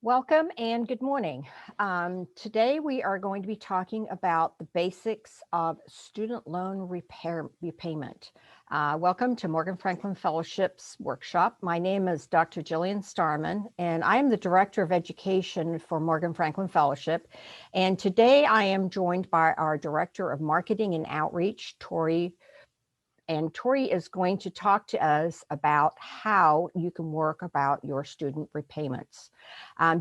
Welcome and good morning. Today we are going to be talking about the basics of student loan repayment. Welcome to Morgan Franklin Fellowship's workshop. My name is Dr. Jillian Starman, and I am the Director of Education for Morgan Franklin Fellowship. And today I am joined by our Director of Marketing and Outreach, Tori. And Tori is going to talk to us about how you can work about your student repayments.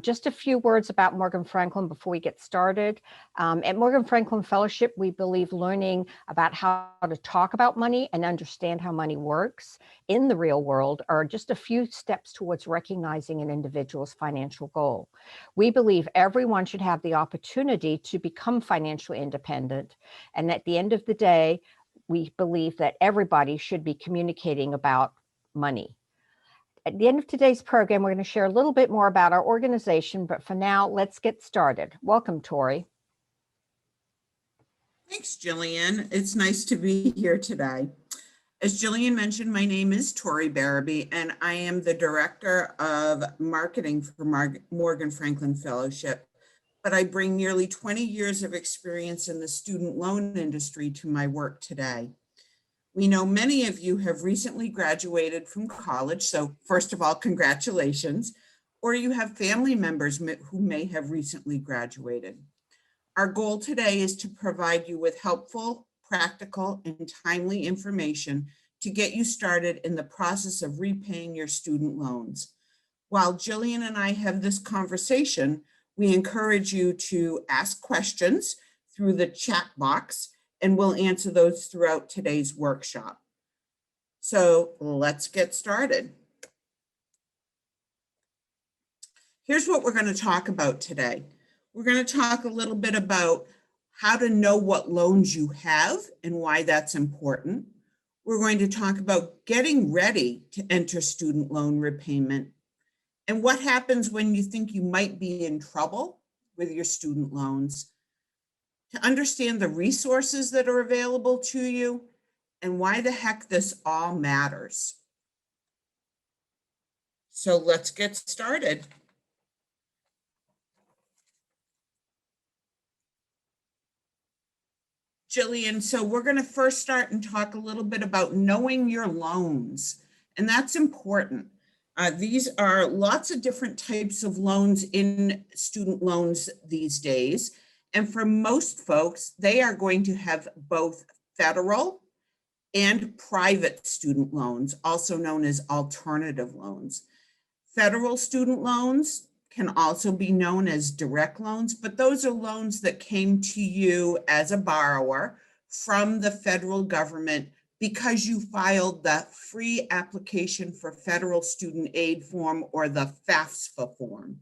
Just a few words about Morgan Franklin before we get started. At Morgan Franklin Fellowship, we believe learning about how to talk about money and understand how money works in the real world are just a few steps towards recognizing an individual's financial goal. We believe everyone should have the opportunity to become financially independent. And at the end of the day, we believe that everybody should be communicating about money. At the end of today's program, we're going to share a little bit more about our organization, but for now, let's get started. Welcome, Tori. Thanks, Jillian. It's nice to be here today. As Jillian mentioned, my name is Tori Barabee, and I am the Director of Marketing for Morgan Franklin Fellowship. But I bring nearly 20 years of experience in the student loan industry to my work today. We know many of you have recently graduated from college, so first of all, congratulations, or you have family members who may have recently graduated. Our goal today is to provide you with helpful, practical, and timely information to get you started in the process of repaying your student loans. While Jillian and I have this conversation, we encourage you to ask questions through the chat box, and we'll answer those throughout today's workshop. So let's get started. Here's what we're going to talk about today. We're going to talk a little bit about how to know what loans you have and why that's important. We're going to talk about getting ready to enter student loan repayment and what happens when you think you might be in trouble with your student loans, to understand the resources that are available to you and why the heck this all matters. So let's get started. Jillian, so we're going to first start and talk a little bit about knowing your loans, and that's important. These are lots of different types of loans in student loans these days. And for most folks, they are going to have both federal and private student loans, also known as alternative loans. Federal student loans can also be known as direct loans, but those are loans that came to you as a borrower from the federal government because you filed the free application for federal student aid form, or the FAFSA form.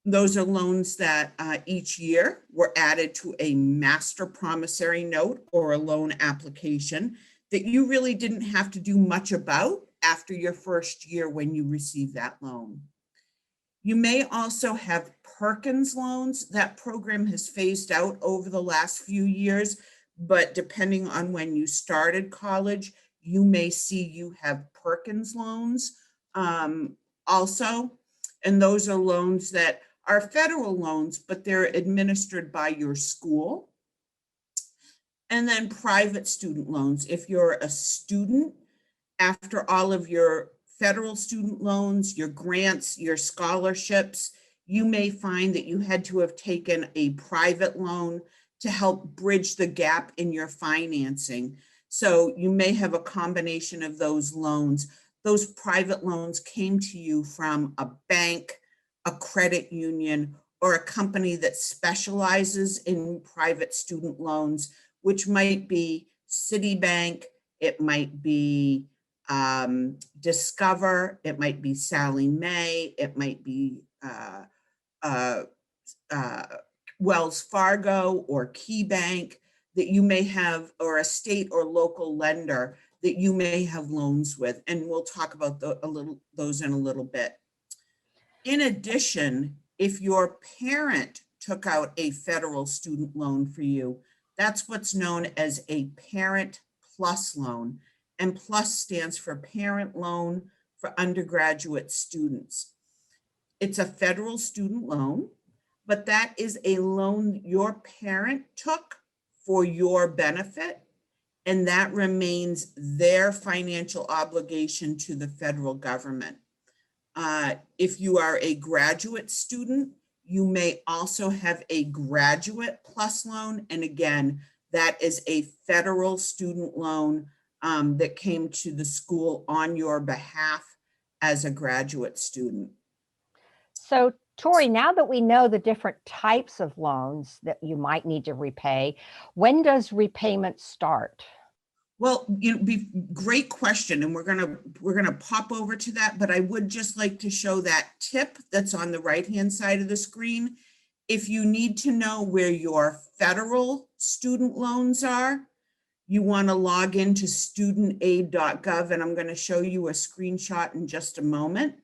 Those are loans that each year were added to a master promissory note or a loan application that you really didn't have to do much about after your first year when you receive that loan. You may also have Perkins loans. That program has phased out over the last few years, but depending on when you started college, you may see you have Perkins loans also. And those are loans that are federal loans, but they're administered by your school. And then private student loans. If you're a student, after all of your federal student loans, your grants, your scholarships, you may find that you had to have taken a private loan to help bridge the gap in your financing. So you may have a combination of those loans. Those private loans came to you from a bank, a credit union, or a company that specializes in private student loans, which might be Citibank, it might be Discover, it might be Sallie Mae, it might be Wells Fargo or KeyBank that you may have, or a state or local lender that you may have loans with. And we'll talk about those in a little bit. In addition, if your parent took out a federal student loan for you, that's what's known as a Parent Plus loan. And Plus stands for Parent Loan for Undergraduate Students. It's a federal student loan, but that is a loan your parent took for your benefit, and that remains their financial obligation to the federal government. If you are a graduate student, you may also have a graduate plus loan. And again, that is a federal student loan that came to the school on your behalf as a graduate student. So, Tori, now that we know the different types of loans that you might need to repay, when does repayment start? Well, great question, and we're gonna pop over to that. But I would just like to show that tip that's on the right-hand side of the screen. If you need to know where your federal student loans are, you want to log into studentaid.gov, and I'm going to show you a screenshot in just a moment.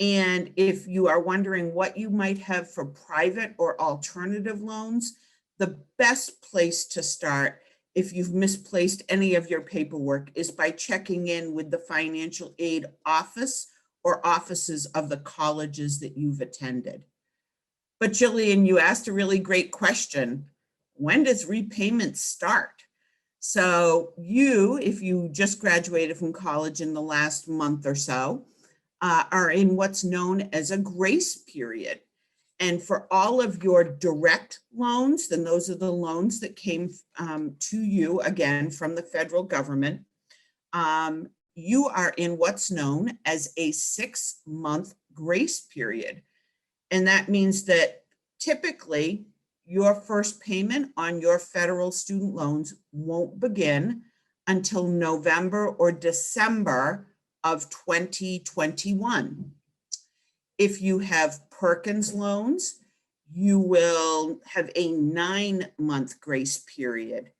And if you are wondering what you might have for private or alternative loans, the best place to start if you've misplaced any of your paperwork is by checking in with the financial aid office or offices of the colleges that you've attended. But Jillian, you asked a really great question. When does repayment start? So you, if you just graduated from college in the last month or so, are in what's known as a grace period. And for all of your direct loans, then those are the loans that came to you, again, from the federal government, you are in what's known as a 6-month grace period. And that means that typically your first payment on your federal student loans won't begin until November or December of 2021. If you have Perkins loans, you will have a 9-month grace period.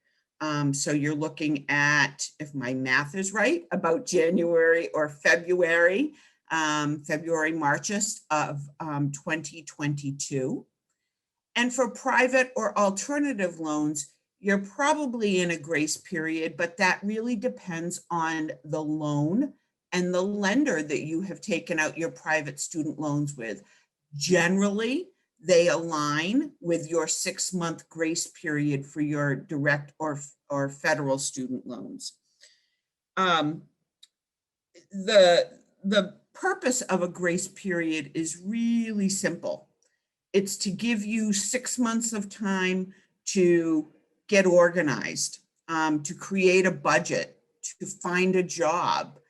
So you're looking at, if my math is right, about January or February, March of 2022. And for private or alternative loans, you're probably in a grace period, but that really depends on the loan and the lender that you have taken out your private student loans with. Generally, they align with your 6-month grace period for your direct or federal student loans. The purpose of a grace period is really simple. It's to give you 6 months of time to get organized, to create a budget, to find a job,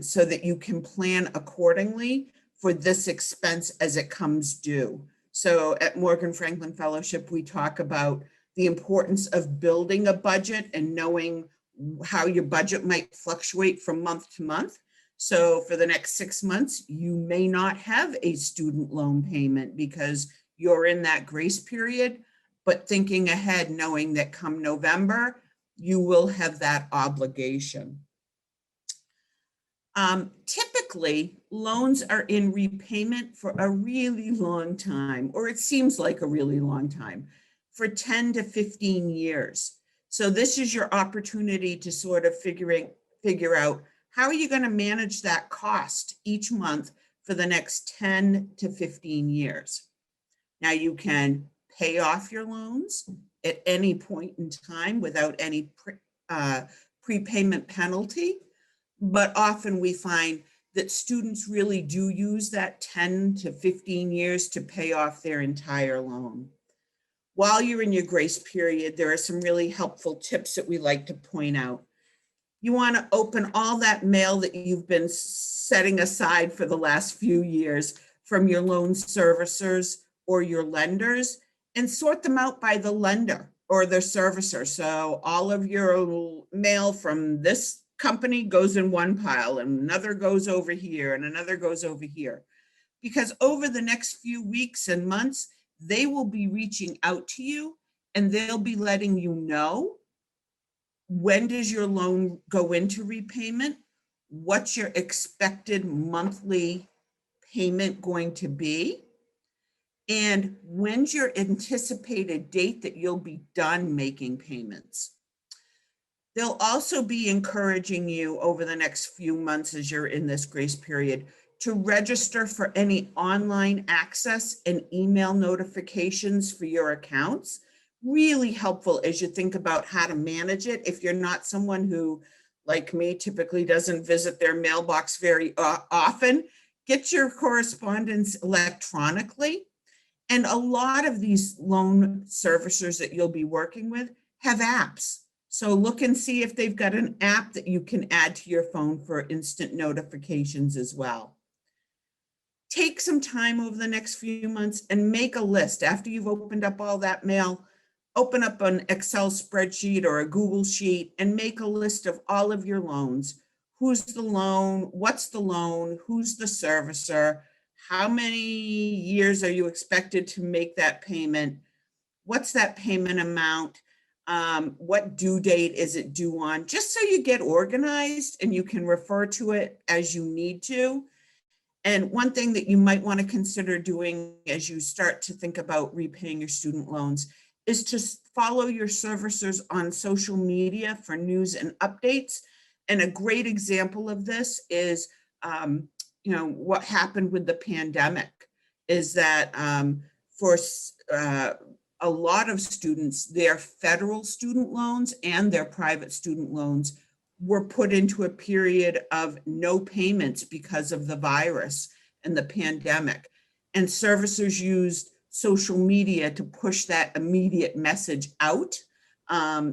so that you can plan accordingly for this expense as it comes due. So at Morgan Franklin Fellowship, we talk about the importance of building a budget and knowing how your budget might fluctuate from month to month. So for the next 6 months, you may not have a student loan payment because you're in that grace period, but thinking ahead, knowing that come November, you will have that obligation. Typically, loans are in repayment for a really long time, or it seems like a really long time, for 10 to 15 years. So this is your opportunity to sort of figure out how are you going to manage that cost each month for the next 10 to 15 years. Now you can pay off your loans at any point in time without any prepayment penalty. But often we find that students really do use that 10 to 15 years to pay off their entire loan. While you're in your grace period, there are some really helpful tips that we like to point out. You want to open all that mail that you've been setting aside for the last few years from your loan servicers or your lenders and sort them out by the lender or their servicer. So all of your mail from this company goes in one pile and another goes over here and another goes over here. Because over the next few weeks and months, they will be reaching out to you and they'll be letting you know when does your loan go into repayment, what's your expected monthly payment going to be, and when's your anticipated date that you'll be done making payments. They'll also be encouraging you over the next few months as you're in this grace period to register for any online access and email notifications for your accounts. Really helpful as you think about how to manage it. If you're not someone who, like me, typically doesn't visit their mailbox very often, get your correspondence electronically. And a lot of these loan servicers that you'll be working with have apps. So look and see if they've got an app that you can add to your phone for instant notifications as well. Take some time over the next few months and make a list. After you've opened up all that mail, open up an Excel spreadsheet or a Google sheet and make a list of all of your loans. Who's the loan? What's the loan? Who's the servicer? How many years are you expected to make that payment? What's that payment amount? What due date is it due on? Just so you get organized and you can refer to it as you need to. And one thing that you might want to consider doing as you start to think about repaying your student loans is to follow your servicers on social media for news and updates. And a great example of this is, what happened with the pandemic is that for a lot of students, their federal student loans and their private student loans were put into a period of no payments because of the virus and the pandemic. And servicers used social media to push that immediate message out.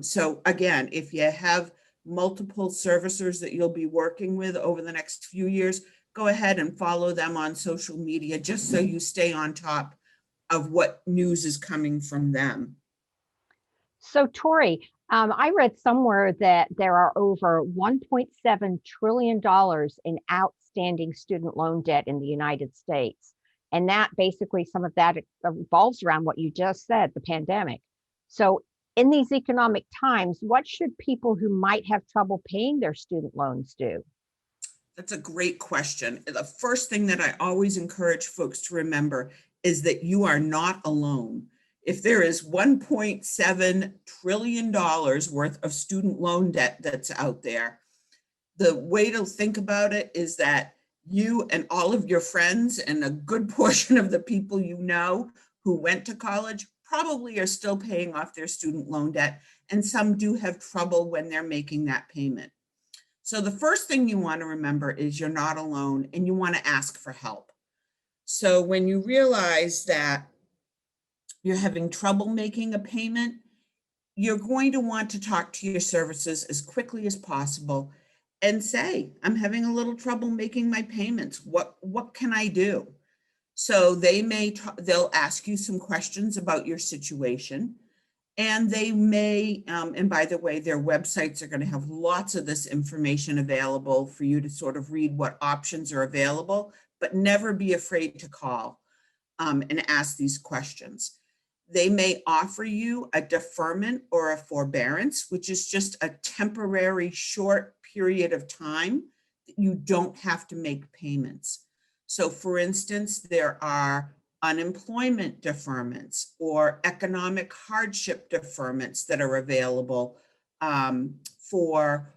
So again, if you have multiple servicers that you'll be working with over the next few years, go ahead and follow them on social media just so you stay on top of what news is coming from them. So, Tori, I read somewhere that there are over $1.7 trillion in outstanding student loan debt in the United States. And that basically, some of that revolves around what you just said, the pandemic. So, in these economic times, what should people who might have trouble paying their student loans do? That's a great question. The first thing that I always encourage folks to remember is that you are not alone. If there is $1.7 trillion worth of student loan debt that's out there, the way to think about it is that you and all of your friends and a good portion of the people you know who went to college probably are still paying off their student loan debt, and some do have trouble when they're making that payment. So the first thing you want to remember is you're not alone and you want to ask for help. So when you realize that you're having trouble making a payment, you're going to want to talk to your services as quickly as possible and say, I'm having a little trouble making my payments. What can I do? So they'll ask you some questions about your situation. And they may, and by the way, their websites are going to have lots of this information available for you to sort of read what options are available, but never be afraid to call and ask these questions. They may offer you a deferment or a forbearance, which is just a temporary short period of time that you don't have to make payments. So for instance, there are unemployment deferments or economic hardship deferments that are available for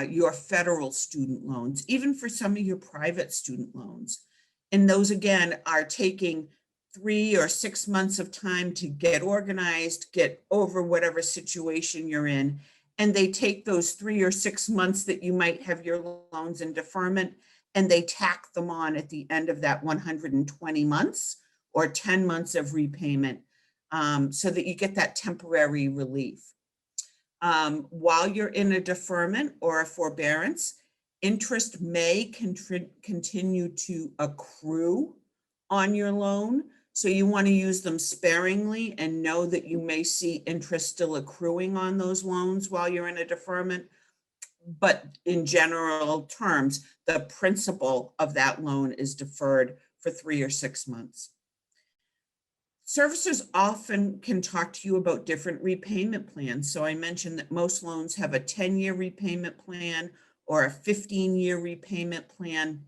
your federal student loans, even for some of your private student loans. And those, again, are taking 3 or 6 months of time to get organized, get over whatever situation you're in. And they take those 3 or 6 months that you might have your loans in deferment, and they tack them on at the end of that 120 months or 10 months of repayment, so that you get that temporary relief. While you're in a deferment or a forbearance, interest may continue to accrue on your loan. So you want to use them sparingly and know that you may see interest still accruing on those loans while you're in a deferment. But in general terms, the principal of that loan is deferred for 3 or 6 months. Servicers often can talk to you about different repayment plans. So I mentioned that most loans have a 10-year repayment plan or a 15-year repayment plan.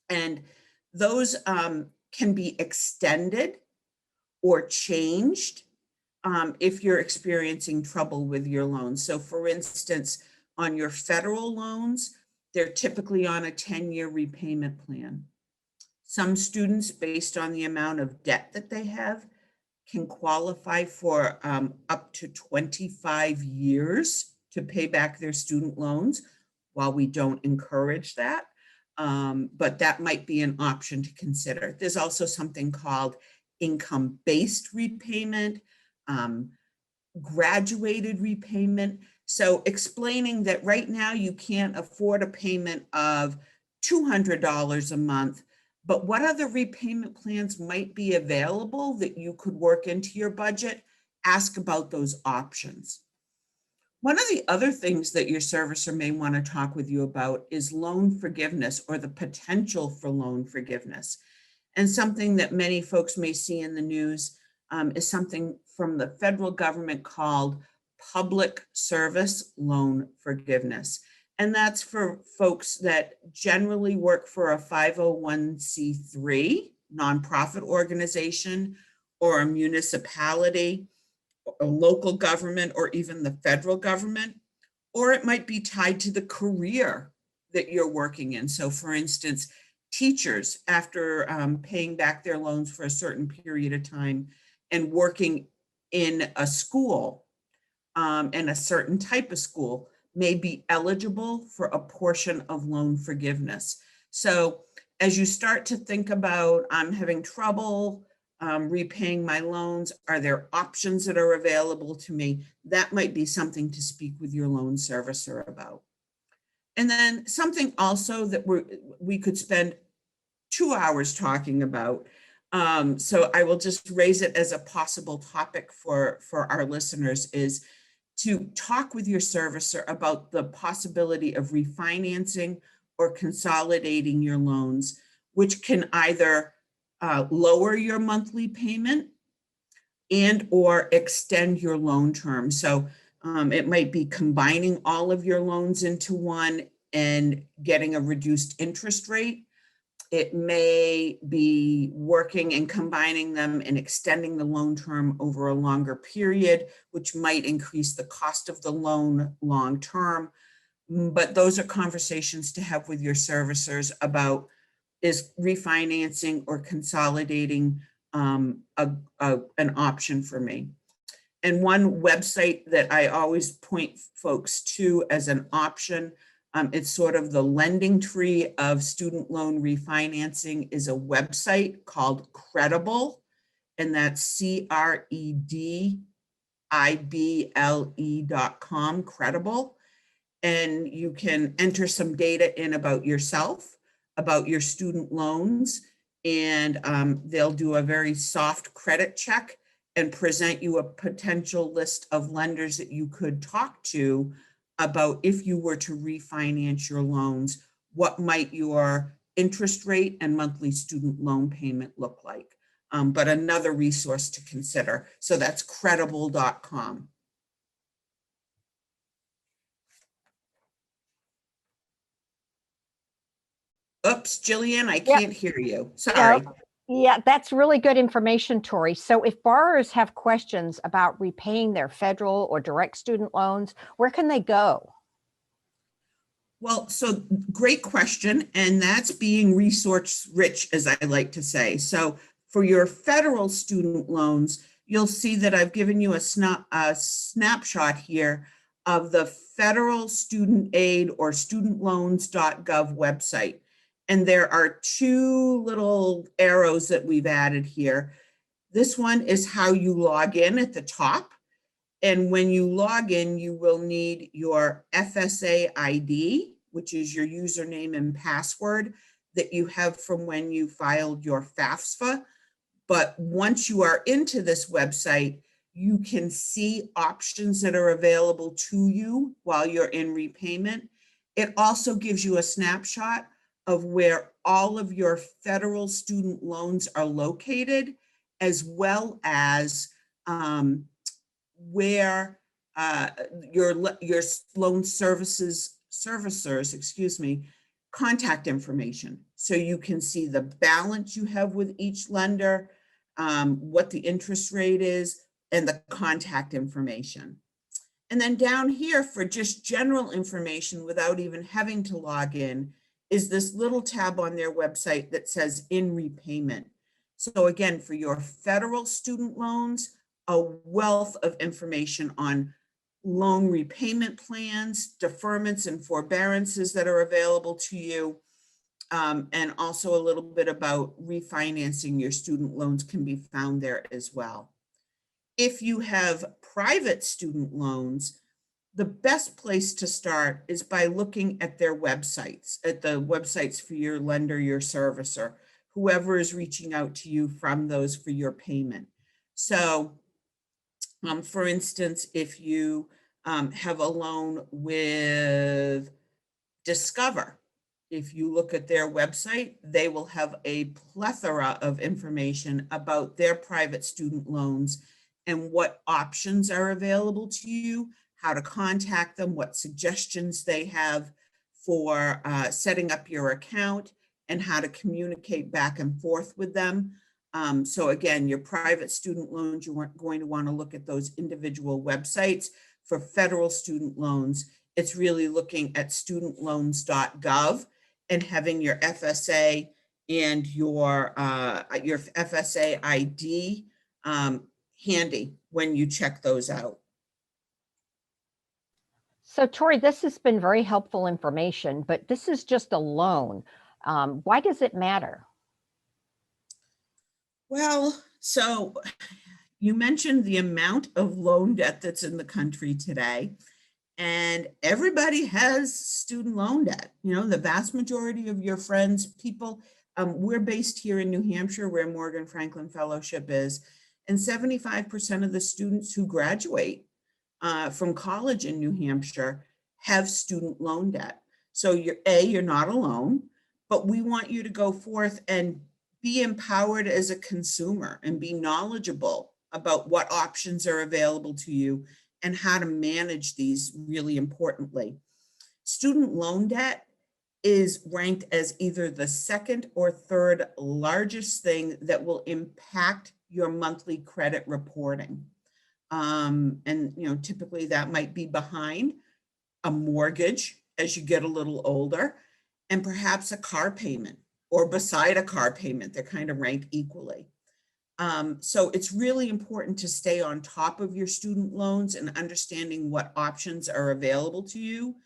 And those can be extended or changed if you're experiencing trouble with your loans. So for instance, on your federal loans, They're typically on a 10-year repayment plan. Some students, based on the amount of debt that they have, can qualify for up to 25 years to pay back their student loans. While we don't encourage that, but that might be an option to consider. There's also something called income-based repayment, graduated repayment. So explaining that right now you can't afford a payment of $200 a month, but what other repayment plans might be available that you could work into your budget? Ask about those options. One of the other things that your servicer may want to talk with you about is loan forgiveness, or the potential for loan forgiveness. And something that many folks may see in the news is something from the federal government called public service loan forgiveness. And that's for folks that generally work for a 501c3 nonprofit organization, or a municipality, a local government, or even the federal government. Or it might be tied to the career that you're working in. So for instance, teachers, after paying back their loans for a certain period of time and working in a school, and a certain type of school, may be eligible for a portion of loan forgiveness. So as you start to think about, I'm having trouble repaying my loans, are there options that are available to me? That might be something to speak with your loan servicer about. And then something also that we could spend 2 hours talking about. So I will just raise it as a possible topic for our listeners, is to talk with your servicer about the possibility of refinancing or consolidating your loans, which can either lower your monthly payment and or extend your loan term. So it might be combining all of your loans into one and getting a reduced interest rate. It may be working and combining them and extending the loan term over a longer period, which might increase the cost of the loan long term. But those are conversations to have with your servicers about, is refinancing or consolidating an option for me. And one website that I always point folks to as an option, it's sort of the lending tree of student loan refinancing, is a website called Credible, and that's CREDIBLE.com, Credible. And you can enter some data in about yourself, about your student loans, and they'll do a very soft credit check and present you a potential list of lenders that you could talk to about, if you were to refinance your loans, what might your interest rate and monthly student loan payment look like. But another resource to consider. So that's credible.com. Oops, Jillian, I Yep. can't hear you. No, Sorry. yeah, that's really good information, Tori. So if borrowers have questions about repaying their federal or direct student loans, where can they go? Well, so great question. And that's being resource rich, as I like to say. So for your federal student loans, you'll see that I've given you a snapshot here of the federal student aid or studentloans.gov website. And there are two little arrows that we've added here. This one is how you log in at the top. And when you log in, you will need your FSA ID, which is your username and password that you have from when you filed your FAFSA. But once you are into this website, you can see options that are available to you while you're in repayment. It also gives you a snapshot of where all of your federal student loans are located, as well as where your loan servicers, contact information. So you can see the balance you have with each lender, what the interest rate is, and the contact information. And then down here for just general information without even having to log in is this little tab on their website that says in repayment. So again, for your federal student loans, a wealth of information on loan repayment plans, deferments and forbearances that are available to you, and also a little bit about refinancing your student loans can be found there as well. If you have private student loans, the best place to start is by looking at their websites, at the websites for your lender, your servicer, whoever is reaching out to you from those for your payment. So, for instance, if you have a loan with Discover, if you look at their website, they will have a plethora of information about their private student loans and what options are available to you, how to contact them, what suggestions they have for setting up your account, and how to communicate back and forth with them. So again, your private student loans, you aren't going to want to look at those individual websites. For federal student loans, it's really looking at studentloans.gov and having your FSA and your FSA ID handy when you check those out. So Tori, this has been very helpful information, but this is just a loan. Why does it matter? Well, so you mentioned the amount of loan debt that's in the country today, and everybody has student loan debt. You know, the vast majority of your friends, people, we're based here in New Hampshire where Morgan Franklin Fellowship is, and 75% of the students who graduate from college in New Hampshire have student loan debt. So you're not alone, but we want you to go forth and be empowered as a consumer and be knowledgeable about what options are available to you and how to manage these really importantly. Student loan debt is ranked as either the second or third largest thing that will impact your monthly credit reporting. And typically that might be behind a mortgage as you get a little older, and perhaps a car payment or beside a car payment. They're kind of ranked equally. So it's really important to stay on top of your student loans and understanding what options are available to you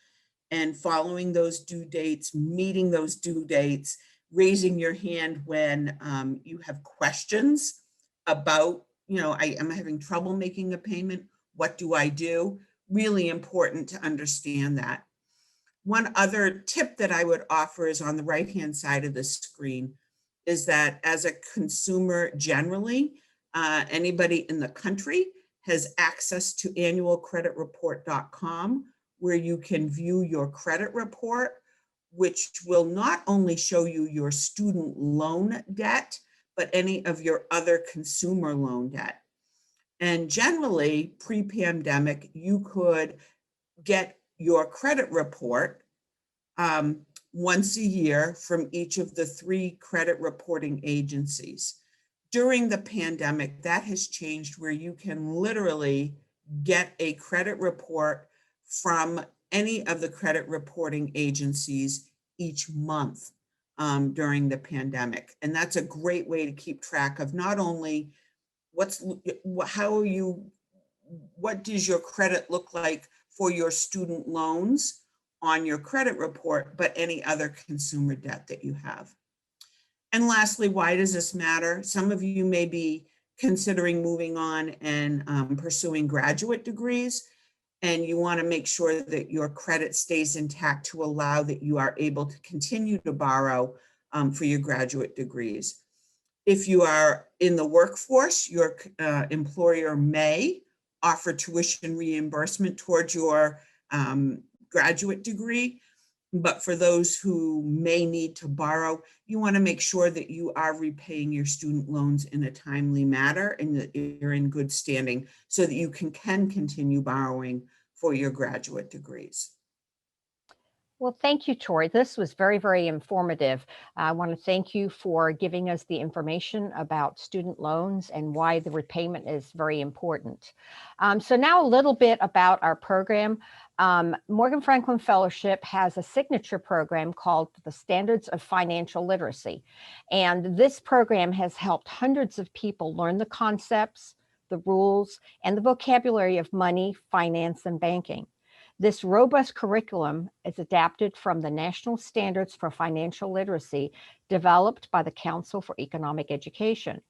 and following those due dates, meeting those due dates, raising your hand when you have questions about, I am having trouble making a payment. What do I do? Really important to understand that. One other tip that I would offer is on the right-hand side of the screen is that as a consumer generally, anybody in the country has access to annualcreditreport.com, where you can view your credit report, which will not only show you your student loan debt, but any of your other consumer loan debt. And generally, pre-pandemic, you could get your credit report once a year from each of the 3 credit reporting agencies. During the pandemic, that has changed where you can literally get a credit report from any of the credit reporting agencies each month during the pandemic. And that's a great way to keep track of not only what does your credit look like for your student loans on your credit report, but any other consumer debt that you have. And lastly, why does this matter? Some of you may be considering moving on and pursuing graduate degrees, and you want to make sure that your credit stays intact to allow that you are able to continue to borrow for your graduate degrees. If you are in the workforce, your employer may offer tuition reimbursement towards your graduate degree. But for those who may need to borrow, you want to make sure that you are repaying your student loans in a timely manner and that you're in good standing so that you can continue borrowing for your graduate degrees. Well, thank you, Tori. This was very, very informative. I want to thank you for giving us the information about student loans and why the repayment is very important. So now a little bit about our program. Morgan Franklin Fellowship has a signature program called the Standards of Financial Literacy. And this program has helped hundreds of people learn the concepts, the rules, and the vocabulary of money, finance, and banking. This robust curriculum is adapted from the National Standards for Financial Literacy developed by the Council for Economic Education.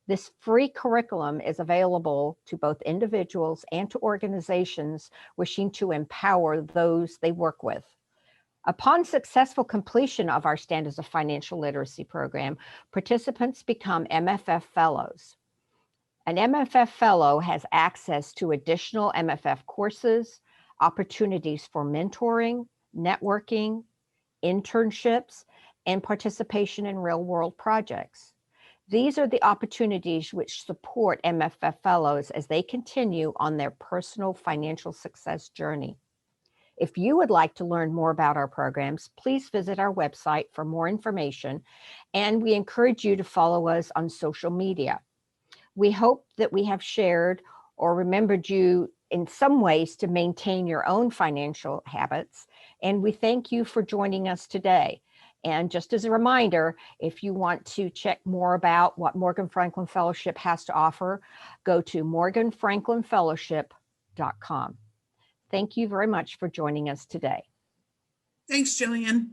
This free curriculum is available to both individuals and to organizations wishing to empower those they work with. Upon successful completion of our Standards of Financial Literacy program, participants become MFF Fellows. An MFF Fellow has access to additional MFF courses, opportunities for mentoring, networking, internships, and participation in real-world projects. These are the opportunities which support MFF Fellows as they continue on their personal financial success journey. If you would like to learn more about our programs, please visit our website for more information, and we encourage you to follow us on social media. We hope that we have shared or remembered you in some ways to maintain your own financial habits, and we thank you for joining us today. And just as a reminder, if you want to check more about what Morgan Franklin Fellowship has to offer, go to morganfranklinfellowship.com. Thank you very much for joining us today. Thanks, Jillian.